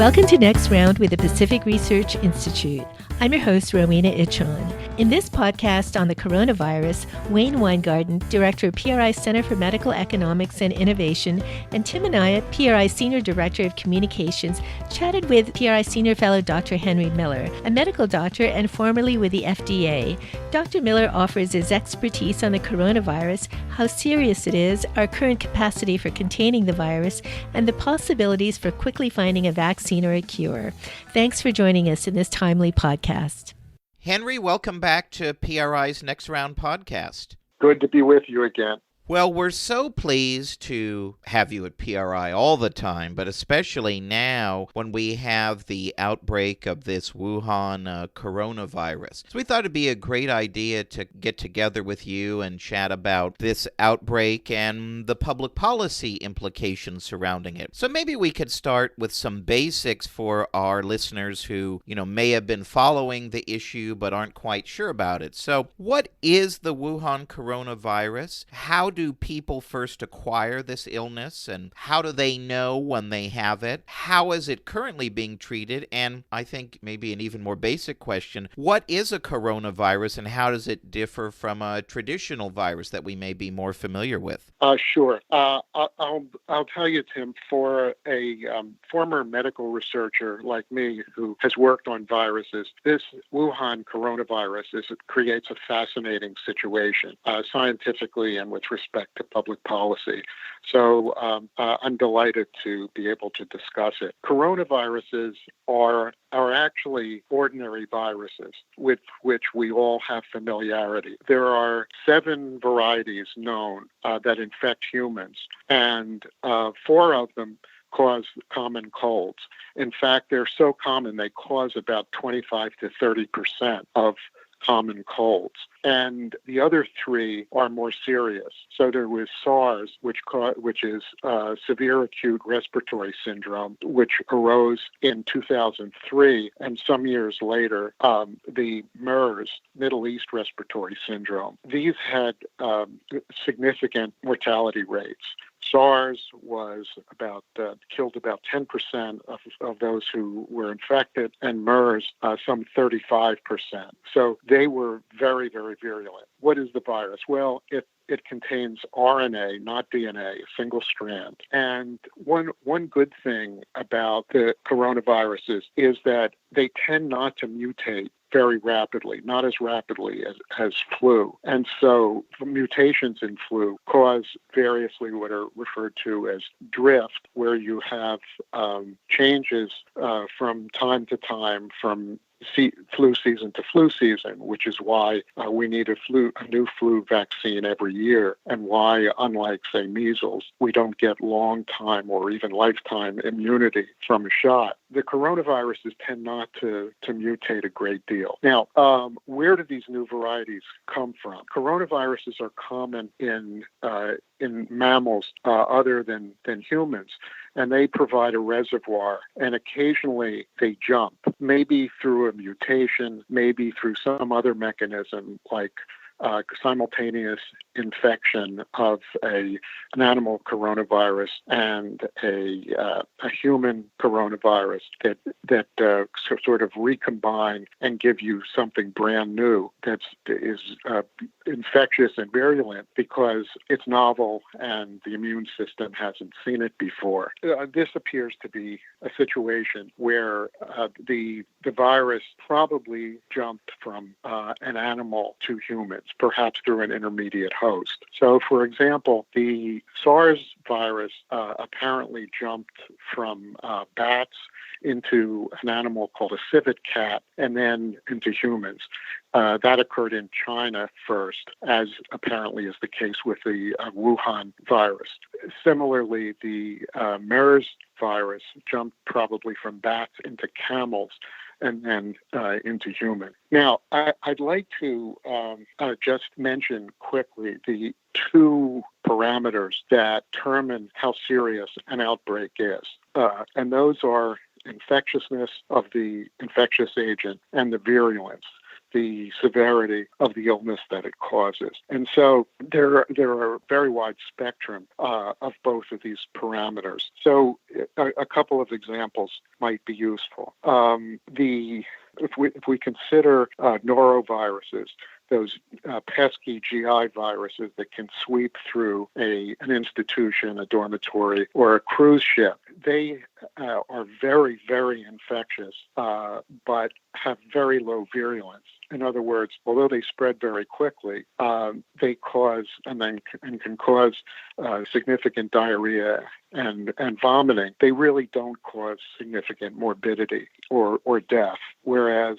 Welcome to Next Round with the Pacific Research Institute. I'm your host, Rowena Ichon. In this podcast on the coronavirus, Wayne Weingarten, Director of PRI Center for Medical Economics and Innovation, and Tim Anaya, PRI Senior Director of Communications, chatted with PRI Senior Fellow Dr. Henry Miller, a medical doctor and formerly with the FDA. Dr. Miller offers his expertise on the coronavirus, how serious it is, our current capacity for containing the virus, and the possibilities for quickly finding a vaccine or a cure. Thanks for joining us in this timely podcast. Henry, welcome back to PRI's Next Round podcast. Good to be with you again. Well, we're so pleased to have you at PRI all the time, but especially now when we have the outbreak of this Wuhan coronavirus. So we thought it'd be a great idea to get together with you and chat about this outbreak and the public policy implications surrounding it. So maybe we could start with some basics for our listeners who, may have been following the issue but aren't quite sure about it. So what is the Wuhan coronavirus? How do people first acquire this illness, and how do they know when they have it? How is it currently being treated? And I think maybe an even more basic question, what is a coronavirus and how does it differ from a traditional virus that we may be more familiar with? Sure. I'll tell you, Tim, for a former medical researcher like me who has worked on viruses, this Wuhan coronavirus creates a fascinating situation scientifically and with respect to public policy. So I'm delighted to be able to discuss it. Coronaviruses are actually ordinary viruses with which we all have familiarity. There are 7 varieties known that infect humans, and 4 of them cause common colds. In fact, they're so common they cause about 25 to 30% of common colds. And the other 3 are more serious. So there was SARS, which is severe acute respiratory syndrome, which arose in 2003, and some years later, the MERS, Middle East respiratory syndrome. These had significant mortality rates. SARS was killed about 10% of those who were infected, and MERS some 35%. So they were very, very virulent. What is the virus? Well, it contains RNA, not DNA, a single strand. And one good thing about the coronaviruses is that they tend not to mutate very rapidly, not as rapidly as flu. And so mutations in flu cause variously what are referred to as drift, where you have changes from time to time from flu season to flu season, which is why we need a new flu vaccine every year, and why, unlike, say, measles, we don't get long-time or even lifetime immunity from a shot. The coronaviruses tend not to mutate a great deal. Now, where do these new varieties come from? Coronaviruses are common in mammals other than humans, and they provide a reservoir, and occasionally they jump, maybe through a mutation, maybe through some other mechanism like simultaneous infection of an animal coronavirus and a human coronavirus that sort of recombine and give you something brand new that is infectious and virulent because it's novel and the immune system hasn't seen it before. This appears to be a situation where the virus probably jumped from an animal to humans, perhaps through an intermediate host. So, for example, the SARS virus apparently jumped from bats into an animal called a civet cat and then into humans. That occurred in China first, as apparently is the case with the Wuhan virus. Similarly, the MERS virus jumped probably from bats into camels and then into human. Now, I'd like to just mention quickly the 2 parameters that determine how serious an outbreak is. And those are infectiousness of the infectious agent and the virulence. the severity of the illness that it causes. And so there are a very wide spectrum of both of these parameters. So a couple of examples might be useful. If we consider noroviruses, those pesky GI viruses that can sweep through an institution, a dormitory, or a cruise ship, they are very, very infectious, but have very low virulence. In other words, although they spread very quickly, they cause and can cause significant diarrhea and vomiting. They really don't cause significant morbidity or death, whereas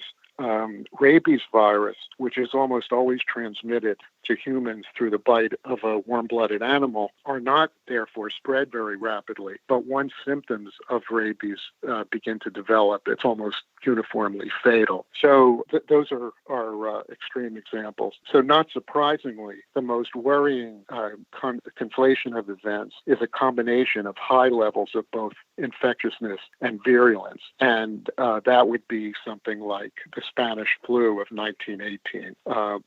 rabies virus, which is almost always transmitted to humans through the bite of a warm-blooded animal, are not therefore spread very rapidly. But once symptoms of rabies begin to develop, it's almost uniformly fatal. So those are extreme examples. So not surprisingly, the most worrying conflation of events is a combination of high levels of both infectiousness and virulence. And that would be something like the Spanish flu of 1918,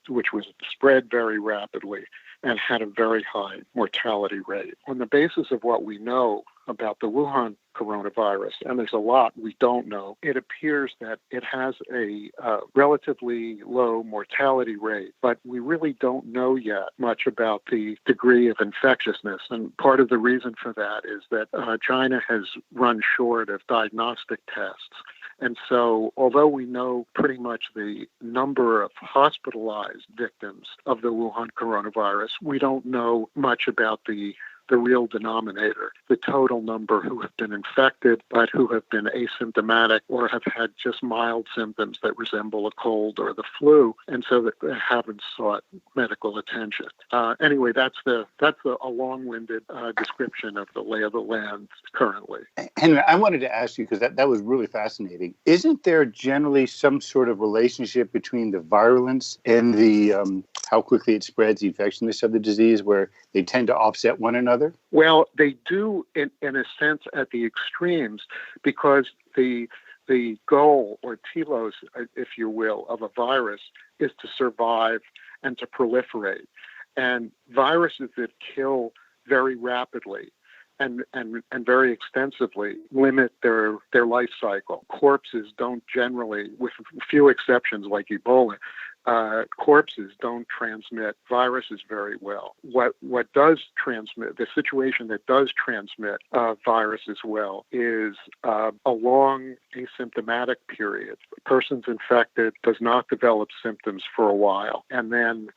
which was spread very rapidly and had a very high mortality rate. On the basis of what we know about the Wuhan coronavirus, and there's a lot we don't know, it appears that it has a relatively low mortality rate, but we really don't know yet much about the degree of infectiousness. And part of the reason for that is that China has run short of diagnostic tests. And so, although we know pretty much the number of hospitalized victims of the Wuhan coronavirus, we don't know much about the real denominator, the total number who have been infected but who have been asymptomatic or have had just mild symptoms that resemble a cold or the flu, and so that they haven't sought medical attention. Anyway, that's a long-winded description of the lay of the land currently. Henry, I wanted to ask you, because that was really fascinating. Isn't there generally some sort of relationship between the virulence and the how quickly it spreads, the infectiousness of the disease, where they tend to offset one another? Well, they do in a sense at the extremes, because the goal, or telos, if you will, of a virus is to survive and to proliferate. And viruses that kill very rapidly and very extensively limit their life cycle. Corpses don't generally, with few exceptions like Ebola, corpses don't transmit viruses very well. What does transmit, the situation that does transmit viruses well, is a long asymptomatic period. The person's infected, does not develop symptoms for a while, and then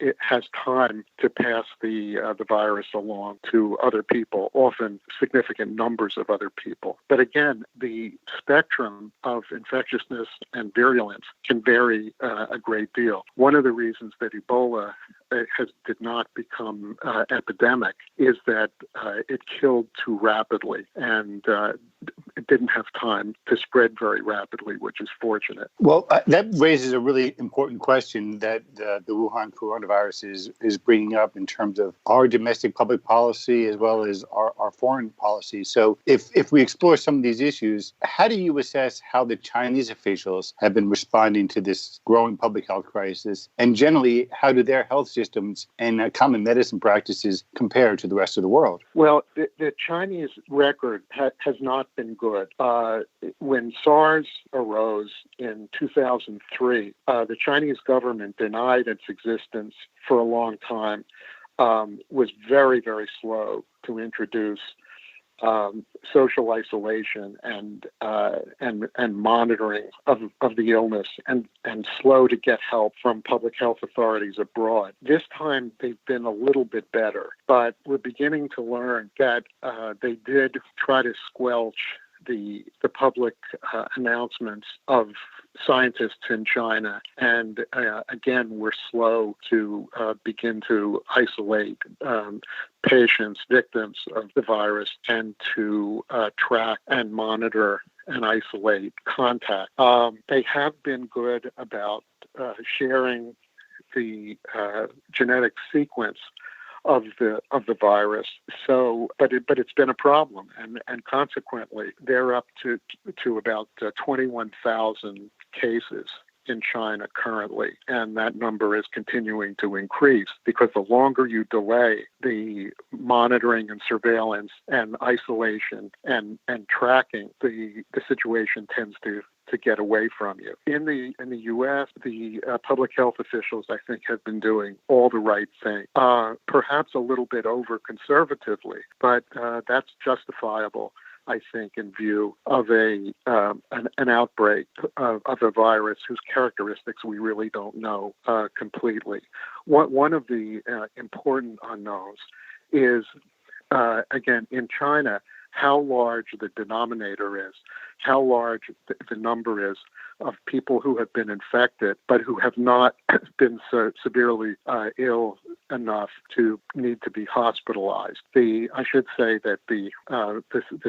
it has time to pass the virus along to other people, often significant numbers of other people. But again, the spectrum of infectiousness and virulence can vary a great deal. One of the reasons that Ebola did not become epidemic is that it killed too rapidly, and it didn't have time to spread very rapidly, which is fortunate. Well, that raises a really important question that the Wuhan coronavirus is bringing up in terms of our domestic public policy as well as our foreign policy. So if we explore some of these issues, how do you assess how the Chinese officials have been responding to this growing public health crisis? And generally, how do their health systems and common medicine practices compare to the rest of the world? Well, the Chinese record has not been good. When SARS arose in 2003, the Chinese government denied its existence for a long time, was very, very slow to introduce social isolation and monitoring of the illness, and slow to get help from public health authorities abroad. This time they've been a little bit better, but we're beginning to learn that they did try to squelch the public announcements of scientists in China, and again, we're slow to begin to isolate patients, victims of the virus, and to track and monitor and isolate contact. They have been good about sharing the genetic sequence of the virus. So, but it's been a problem, and consequently, they're up to about 21,000 cases in China currently, and that number is continuing to increase because the longer you delay the monitoring and surveillance and isolation and tracking, the situation tends to get away from you. In the U.S., the public health officials, I think, have been doing all the right thing, perhaps a little bit over conservatively, but that's justifiable, I think, in view of an outbreak of a virus whose characteristics we really don't know completely. One of the important unknowns is, again, in China, how large the denominator is, how large the number is of people who have been infected but who have not been so severely ill enough to need to be hospitalized. I should say that the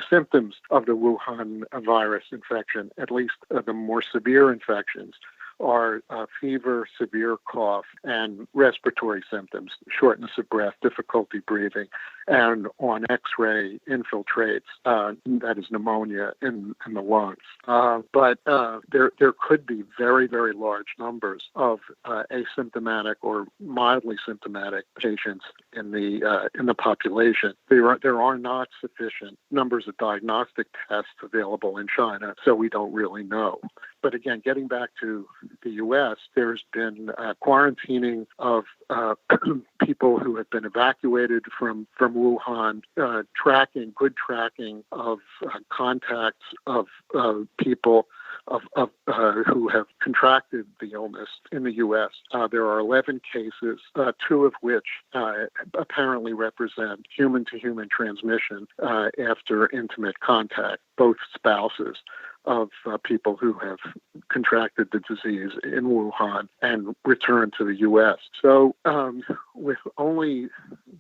symptoms of the Wuhan virus infection, at least the more severe infections, are fever, severe cough, and respiratory symptoms, shortness of breath, difficulty breathing, and on X-ray infiltrates, that is pneumonia in the lungs. But there could be very, very large numbers of asymptomatic or mildly symptomatic patients in the population. There are not sufficient numbers of diagnostic tests available in China, so we don't really know. But again, getting back to the U.S., there's been quarantining of people who have been evacuated from Wuhan, good tracking of contacts of people who have contracted the illness in the U.S. There are 11 cases, 2 of which apparently represent human-to-human transmission after intimate contact, both spouses of people who have contracted the disease in Wuhan and returned to the U.S. So with only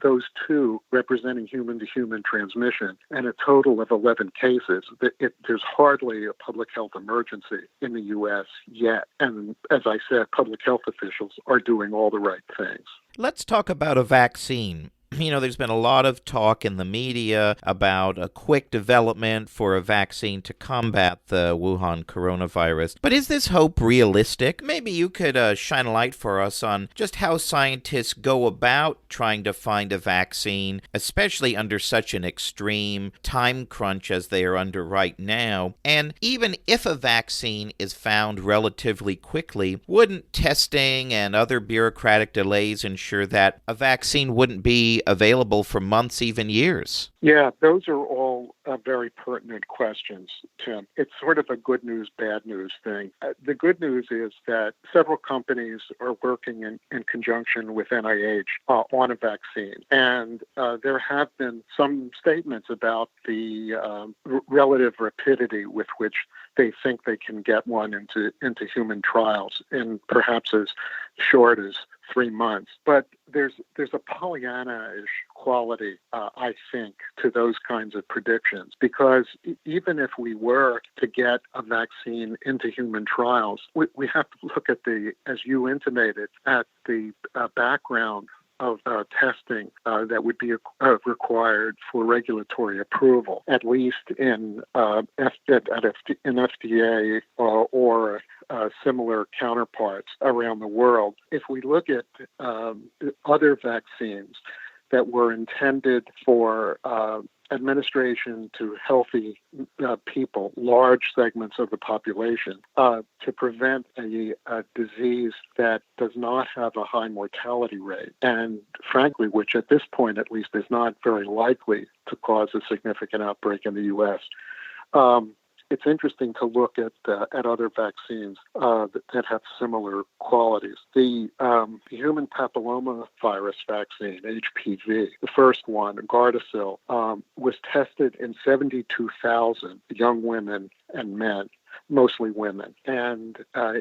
those 2 representing human-to-human transmission and a total of 11 cases, there's hardly a public health emergency in the U.S. yet. And as I said, public health officials are doing all the right things. Let's talk about a vaccine. You know, there's been a lot of talk in the media about a quick development for a vaccine to combat the Wuhan coronavirus. But is this hope realistic? Maybe you could shine a light for us on just how scientists go about trying to find a vaccine, especially under such an extreme time crunch as they are under right now. And even if a vaccine is found relatively quickly, wouldn't testing and other bureaucratic delays ensure that a vaccine wouldn't be available for months, even years? Yeah, those are all very pertinent questions, Tim. It's sort of a good news, bad news thing. The good news is that several companies are working in conjunction with NIH on a vaccine. And there have been some statements about the relative rapidity with which they think they can get one into human trials in perhaps as short as 3 months. But there's a Pollyanna-ish quality, I think, to those kinds of predictions, because even if we were to get a vaccine into human trials, we have to look at as you intimated, at the background of testing that would be required for regulatory approval, at least in FDA or similar counterparts around the world. If we look at other vaccines that were intended for administration to healthy people, large segments of the population, to prevent a disease that does not have a high mortality rate, and frankly, which at this point at least is not very likely to cause a significant outbreak in the U.S. It's interesting to look at other vaccines that have similar qualities. The human papilloma virus vaccine, HPV, the first one, Gardasil, was tested in 72,000 young women and men, mostly women, and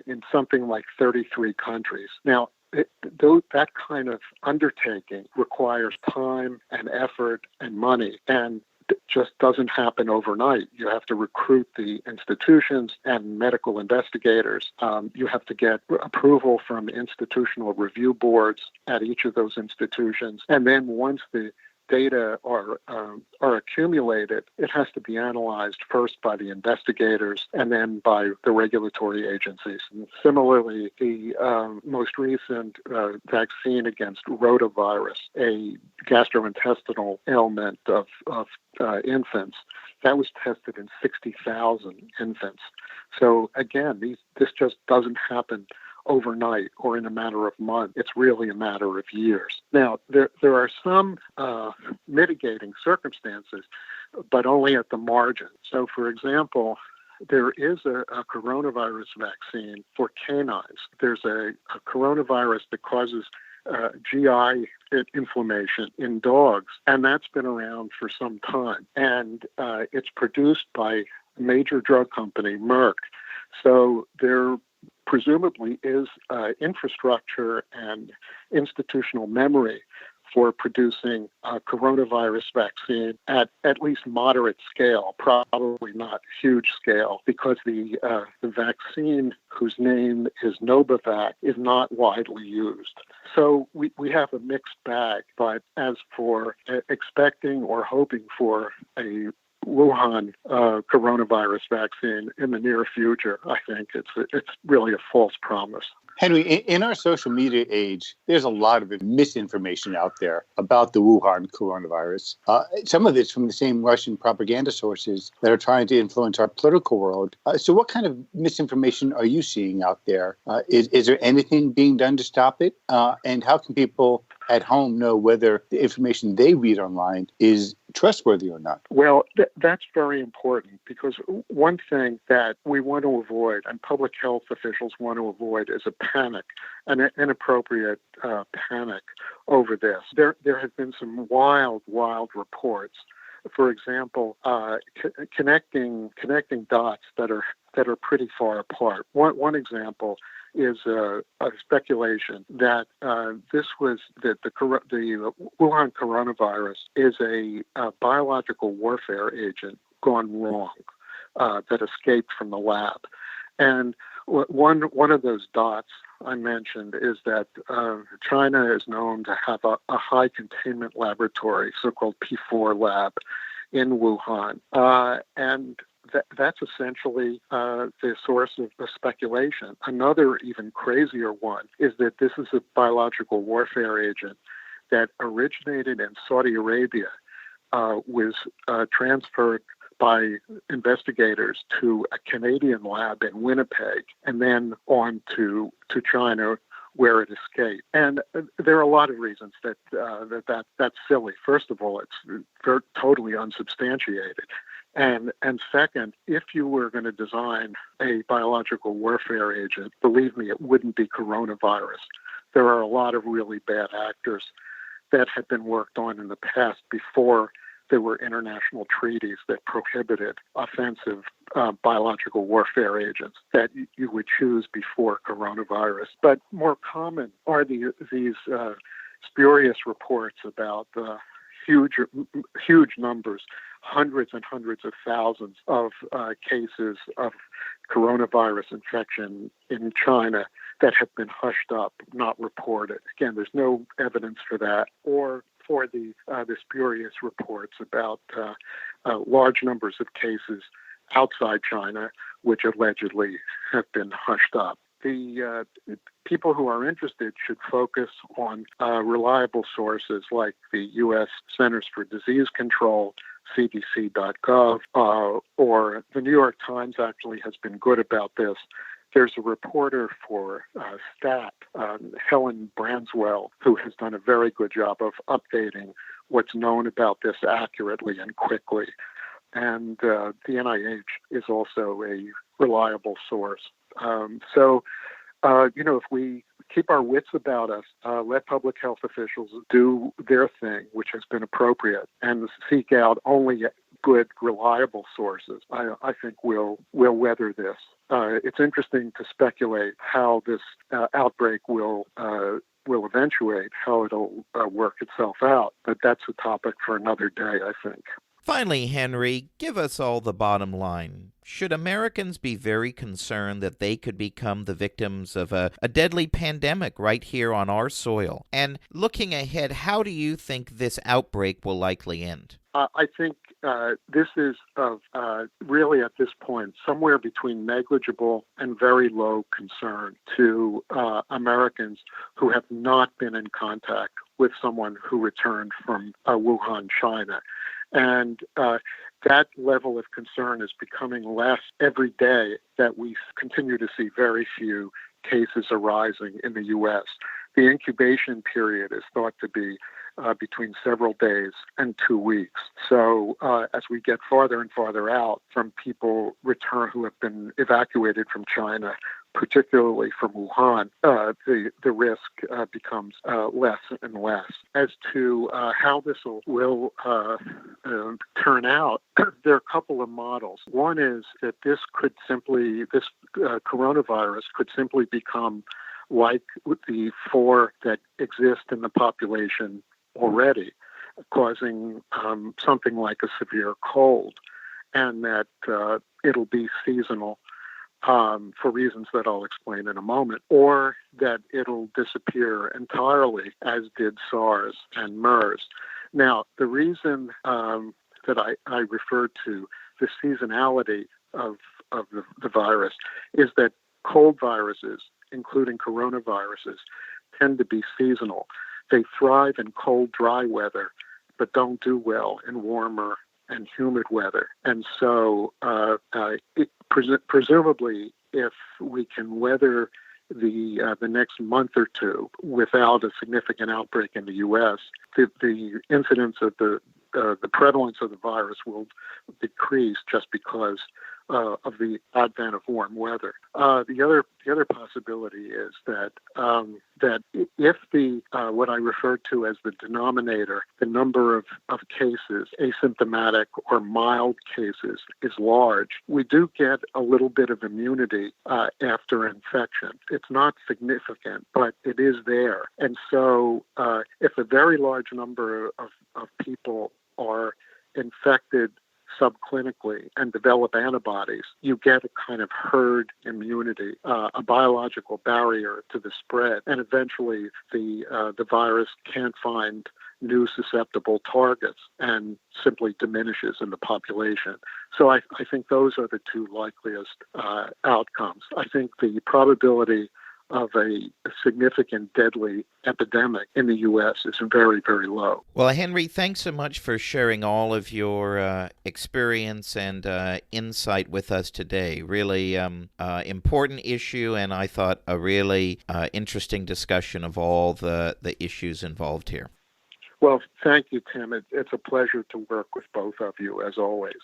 in something like 33 countries. Now, that kind of undertaking requires time and effort and money, and just doesn't happen overnight. You have to recruit the institutions and medical investigators. You have to get approval from institutional review boards at each of those institutions. And then once the data are accumulated, it has to be analyzed first by the investigators and then by the regulatory agencies. And similarly, the most recent vaccine against rotavirus, a gastrointestinal ailment of infants, that was tested in 60,000 infants. So again, this just doesn't happen overnight or in a matter of months. It's really a matter of years. Now, there are some mitigating circumstances, but only at the margin. So, for example, there is a coronavirus vaccine for canines. There's a coronavirus that causes GI inflammation in dogs, and that's been around for some time. And it's produced by a major drug company, Merck. So there presumably is infrastructure and institutional memory for producing a coronavirus vaccine at least moderate scale, probably not huge scale, because the vaccine, whose name is Novavax, is not widely used. So we have a mixed bag. But as for expecting or hoping for a Wuhan coronavirus vaccine in the near future, I think it's really a false promise. Henry, in our social media age, there's a lot of misinformation out there about the Wuhan coronavirus. Some of it's from the same Russian propaganda sources that are trying to influence our political world. So what kind of misinformation are you seeing out there? Is there anything being done to stop it? And how can people at home know whether the information they read online is trustworthy or not? Well, that's very important, because one thing that we want to avoid, and public health officials want to avoid, is a panic, an inappropriate panic over this. There have been some wild reports. For example, connecting dots that are pretty far apart. One example is a speculation that the Wuhan coronavirus is a biological warfare agent gone wrong that escaped from the lab. And one of those dots I mentioned is that China is known to have a high containment laboratory, so-called P4 lab, in Wuhan. And that's essentially the source of the speculation. Another even crazier one is that this is a biological warfare agent that originated in Saudi Arabia, was transferred by investigators to a Canadian lab in Winnipeg, and then on to China, where it escaped. And there are a lot of reasons that's silly. First of all, it's totally unsubstantiated. And second, if you were going to design a biological warfare agent, believe me, it wouldn't be coronavirus. There are a lot of really bad actors that had been worked on in the past before there were international treaties that prohibited offensive biological warfare agents that you would choose before coronavirus. But more common are these spurious reports about huge numbers, hundreds and hundreds of thousands of cases of coronavirus infection in China that have been hushed up, not reported. Again, there's no evidence for that, or for the spurious reports about large numbers of cases outside China, which allegedly have been hushed up. The people who are interested should focus on reliable sources like the U.S. Centers for Disease Control, CDC.gov, or the New York Times actually has been good about this. There's a reporter for STAT, Helen Branswell, who has done a very good job of updating what's known about this accurately and quickly. And the NIH is also a reliable source. If we keep our wits about us, let public health officials do their thing, which has been appropriate, and seek out only good, reliable sources, I think we'll weather this. It's interesting to speculate how this outbreak will eventuate, how it'll work itself out, but that's a topic for another day, I think. Finally, Henry, give us all the bottom line. Should Americans be very concerned that they could become the victims of a deadly pandemic right here on our soil? And looking ahead, how do you think this outbreak will likely end? I think this is really at this point somewhere between negligible and very low concern to Americans who have not been in contact with someone who returned from Wuhan, China. And that level of concern is becoming less every day that we continue to see very few cases arising in the U.S. The incubation period is thought to be between several days and 2 weeks. So as we get farther and farther out from people who have been evacuated from China, particularly from Wuhan, the risk becomes less and less. As to how this will turn out, there are a couple of models. One is that this coronavirus could simply become like the 4 that exist in the population already, causing something like a severe cold, and that it'll be seasonal for reasons that I'll explain in a moment, or that it'll disappear entirely, as did SARS and MERS. Now, the reason that I referred to the seasonality of the virus is that cold viruses, including coronaviruses, tend to be seasonal. They thrive in cold, dry weather, but don't do well in warmer and humid weather. And so presumably, if we can weather the next month or two without a significant outbreak in the U.S., the incidence of the prevalence of the virus will decrease just because of the advent of warm weather. The other possibility is that if what I referred to as the denominator, the number of cases, asymptomatic or mild cases, is large, we do get a little bit of immunity after infection. It's not significant, but it is there. And so if a very large number of people are infected subclinically and develop antibodies, you get a kind of herd immunity, a biological barrier to the spread, and eventually the virus can't find new susceptible targets and simply diminishes in the population. So I think those are the two likeliest outcomes. I think the probability of a significant deadly epidemic in the U.S. is very, very low. Well, Henry, thanks so much for sharing all of your experience and insight with us today. Really important issue, and I thought a really interesting discussion of all the issues involved here. Well, thank you, Tim. It's a pleasure to work with both of you, as always.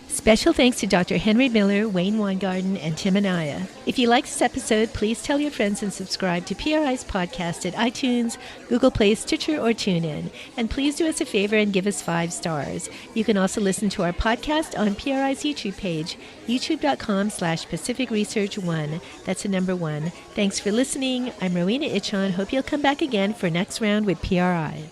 Special thanks to Dr. Henry Miller, Wayne Weingarten, and Tim Anaya. If you like this episode, please tell your friends and subscribe to PRI's podcast at iTunes, Google Play, Stitcher, or TuneIn. And please do us a favor and give us 5 stars. You can also listen to our podcast on PRI's YouTube page, youtube.com/Pacific Research 1. That's the number 1. Thanks for listening. I'm Rowena Ichon. Hope you'll come back again for Next Round with PRI.